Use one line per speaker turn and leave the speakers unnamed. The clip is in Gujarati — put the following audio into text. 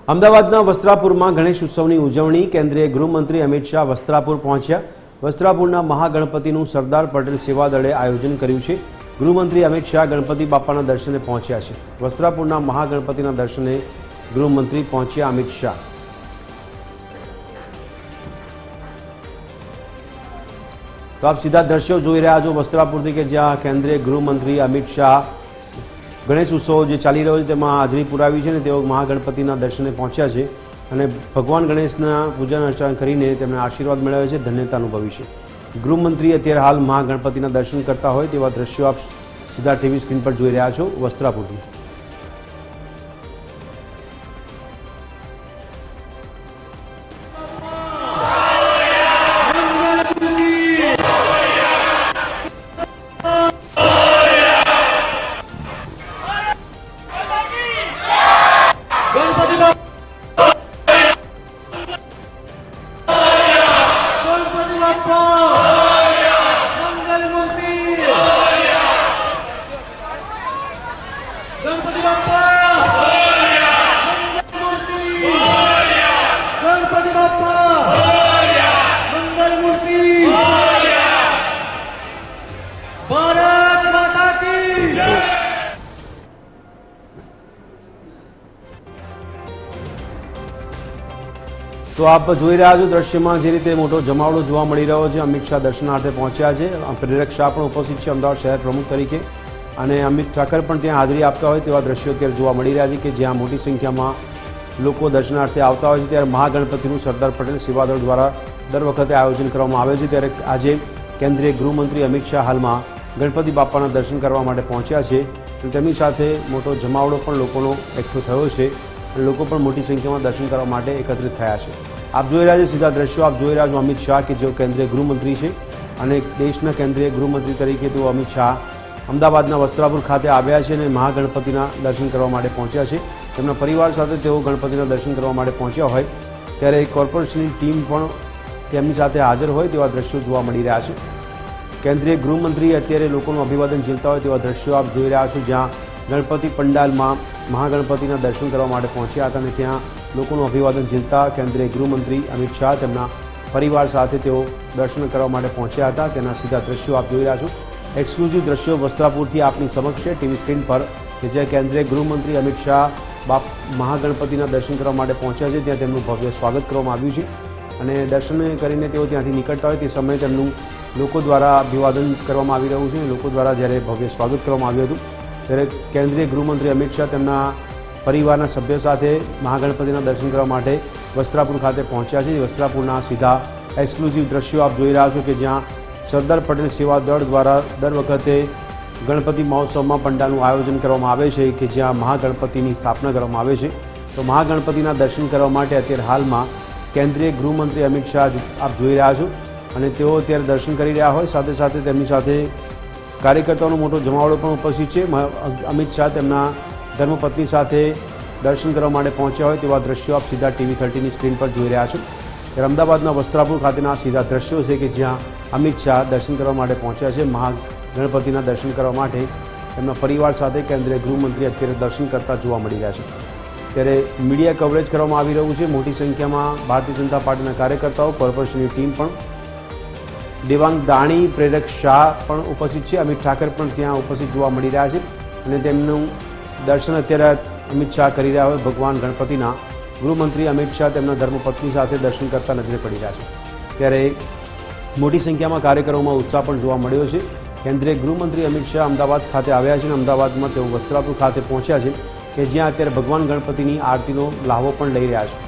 અમદાવાદના વસ્ત્રાપુરમાં ગણેશ ઉત્સવની ઉજવણી કેન્દ્રીય ગૃહમંત્રી અમિત શાહ વસ્ત્રાપુર પહોંચ્યા। વસ્ત્રાપુરના મહાગણપતિનું સરદાર પટેલ સેવા દળે આયોજન કર્યું છે। ગૃહમંત્રી અમિત શાહ ગણપતિ બાપાના દર્શને પહોંચ્યા છે। વસ્ત્રાપુરના મહાગણપતિના દર્શને ગૃહમંત્રી પહોંચ્યા અમિત શાહ। તો આપ સીધા દ્રશ્યો જોઈ રહ્યા છો વસ્ત્રાપુરથી કે જ્યાં કેન્દ્રીય ગૃહમંત્રી અમિત શાહ ગણેશ ઉત્સવ જે ચાલી રહ્યો છે તેમાં હાજરી પુરાવી છે અને તેઓ મહાગણપતિના દર્શને પહોંચ્યા છે અને ભગવાન ગણેશના પૂજન અર્ચન કરીને તેમના આશીર્વાદ મેળવ્યા છે, ધન્યતા અનુભવી છે। ગૃહમંત્રી અત્યારે હાલ મહાગણપતિના દર્શન કરતા હોય તેવા દ્રશ્યો આપ સીધા ટીવી સ્ક્રીન પર જોઈ રહ્યા છો વસ્ત્રાપુરથી। તો આપ જોઈ રહ્યા છો દ્રશ્યમાં જે રીતે મોટો જમાવડો જોવા મળી રહ્યો છે। અમિત શાહ દર્શનાર્થે પહોંચ્યા છે। પ્રેરક શાહ પણ ઉપસ્થિત છે અમદાવાદ શહેર પ્રમુખ તરીકે અને અમિત ઠાકર પણ ત્યાં હાજરી આપતા હોય તેવા દ્રશ્યો અત્યારે જોવા મળી રહ્યા છે કે જ્યાં મોટી સંખ્યામાં લોકો દર્શનાર્થે આવતા હોય છે। ત્યારે મહાગણપતિનું સરદાર પટેલ સેવા દળ દ્વારા દર વખતે આયોજન કરવામાં આવે છે। ત્યારે આજે કેન્દ્રીય ગૃહમંત્રી અમિત શાહ હાલમાં ગણપતિ બાપાના દર્શન કરવા માટે પહોંચ્યા છે અને તેમની સાથે મોટો જમાવડો પણ લોકોનો એકઠો થયો છે અને લોકો પણ મોટી સંખ્યામાં દર્શન કરવા માટે એકત્રિત થયા છે। આપ જોઈ રહ્યા છો સીધા દ્રશ્યો આપ જોઈ રહ્યા છો અમિત શાહ કે જેઓ કેન્દ્રીય ગૃહમંત્રી છે અને દેશના કેન્દ્રીય ગૃહમંત્રી તરીકે તેઓ અમિત શાહ અમદાવાદના વસ્ત્રાપુર ખાતે આવ્યા છે અને મહાગણપતિના દર્શન કરવા માટે પહોંચ્યા છે। તેમના પરિવાર સાથે તેઓ ગણપતિના દર્શન કરવા માટે પહોંચ્યા હોય ત્યારે કોર્પોરેશનની ટીમ પણ તેમની સાથે હાજર હોય તેવા દ્રશ્યો જોવા મળી રહ્યા છે। કેન્દ્રીય ગૃહમંત્રી અત્યારે લોકોનું અભિવાદન ઝીલતા હોય તેવા દ્રશ્યો આપ જોઈ રહ્યા છો જ્યાં ગણપતિ પંડાલમાં મહાગણપતિના દર્શન કરવા માટે પહોંચ્યા હતા અને ત્યાં લોકોનું અભિવાદન ઝીલતા કેન્દ્રીય ગૃહમંત્રી અમિત શાહ તેમના પરિવાર સાથે તેઓ દર્શન કરવા માટે પહોંચ્યા હતા। તેના સીધા દ્રશ્યો આપ જોઈ રહ્યા છો। એક્સક્લુઝિવ દ્રશ્યો વસ્ત્રાપુરથી આપની સમક્ષ છે ટીવી સ્ક્રીન પર કે જ્યાં કેન્દ્રીય ગૃહમંત્રી અમિત શાહ મહાગણપતિના દર્શન કરવા માટે પહોંચ્યા છે। ત્યાં તેમનું ભવ્ય સ્વાગત કરવામાં આવ્યું છે અને દર્શન કરીને તેઓ ત્યાંથી નીકળતા હોય તે સમયે તેમનું લોકો દ્વારા અભિવાદન કરવામાં આવી રહ્યું છે। લોકો દ્વારા જ્યારે ભવ્ય સ્વાગત કરવામાં આવ્યું હતું ત્યારે કેન્દ્રીય ગૃહમંત્રી અમિત શાહ તેમના પરિવારના સભ્યો સાથે મહાગણપતિના દર્શન કરવા માટે વસ્ત્રાપુર ખાતે પહોંચ્યા છે। વસ્ત્રાપુરના સીધા એક્સક્લુઝિવ દ્રશ્યો આપ જોઈ રહ્યા છો કે જ્યાં સરદાર પટેલ સેવા દળ દ્વારા દર વખતે ગણપતિ મહોત્સવમાં પંડાલનું આયોજન કરવામાં આવે છે કે જ્યાં મહાગણપતિની સ્થાપના કરવામાં આવે છે। તો મહાગણપતિના દર્શન કરવા માટે અત્યારે હાલમાં કેન્દ્રીય ગૃહમંત્રી અમિત શાહ આપ જોઈ રહ્યા છો અને તેઓ અત્યારે દર્શન કરી રહ્યા હોય સાથે સાથે તેમની સાથે કાર્યકર્તાઓનો મોટો જમાવડો પણ ઉપસ્થિત છે। અમિત શાહ તેમના ધર્મપત્ની સાથે દર્શન કરવા માટે પહોંચ્યા હોય તેવા દ્રશ્યો આપ સીધા TV30ની સ્ક્રીન પર જોઈ રહ્યા છો। ત્યારે અમદાવાદના વસ્ત્રાપુર ખાતેના સીધા દ્રશ્યો છે કે જ્યાં અમિત શાહ દર્શન કરવા માટે પહોંચ્યા છે। મહાગણપતિના દર્શન કરવા માટે તેમના પરિવાર સાથે કેન્દ્રીય ગૃહમંત્રી અત્યારે દર્શન કરતા જોવા મળી રહ્યા છે। ત્યારે મીડિયા કવરેજ કરવામાં આવી રહ્યું છે। મોટી સંખ્યામાં ભારતીય જનતા પાર્ટીના કાર્યકર્તાઓ, કોર્પોરેશનની ટીમ પણ, દેવાંગ દાણી, પ્રેરક શાહ પણ ઉપસ્થિત છે। અમિત ઠાકર પણ ત્યાં ઉપસ્થિત જોવા મળી રહ્યા છે અને તેમનું દર્શન અત્યારે અમિત શાહ કરી રહ્યા હોય ભગવાન ગણપતિના। ગૃહમંત્રી અમિત શાહ તેમના ધર્મપત્ની સાથે દર્શન કરતા નજરે પડી રહ્યા છે। ત્યારે મોટી સંખ્યામાં કાર્યકરોમાં ઉત્સાહ પણ જોવા મળ્યો છે। કેન્દ્રીય ગૃહમંત્રી અમિત શાહ અમદાવાદ ખાતે આવ્યા છે અને અમદાવાદમાં તેઓ વસ્ત્રાપુર ખાતે પહોંચ્યા છે કે જ્યાં અત્યારે ભગવાન ગણપતિની આરતીનો લાહવો પણ લઈ રહ્યા છે।